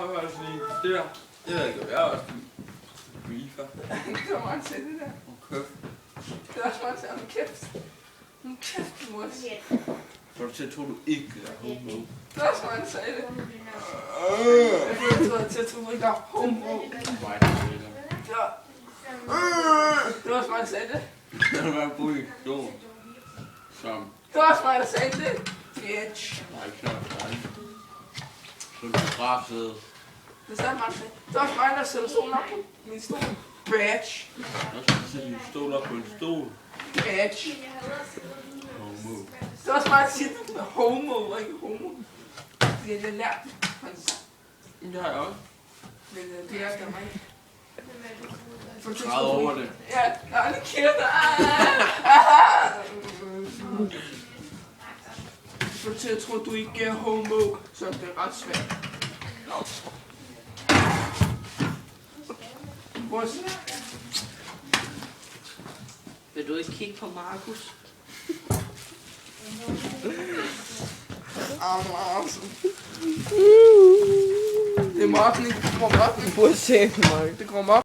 har været sådan en der. Det ved jeg ikke, jeg er også en beefer. Det var meget til det der. Okay. Det er også meget til, hold kæft. Hold kæft, mor. For du tror du ikke er homo. Det er også meget til det. Jeg tror, at du ikke er homo. Det var også mig, der sagde det. Jeg har været bo i en stol. Som... Det var også mig, der sagde det. Bitch. Nej, ikke så færdig. Så du bare sidde. Det sagde mig, det var også mig, der sætter stolen op på min stol. Bitch. Og så sætter din stol op på en stol. Bitch. Homo. Det var også mig, der siger det med homo og ikke homo. Det er lidt lært. Det har jeg også. Men det er der mig. Træd over det. Ja, jeg er lidt kæft. For til at tro, at du ikke er homo, så er det ret svært. Vil du ikke kigge på Markus? Det er Martin, det kommer op. Prøv at se mig. Det kommer op.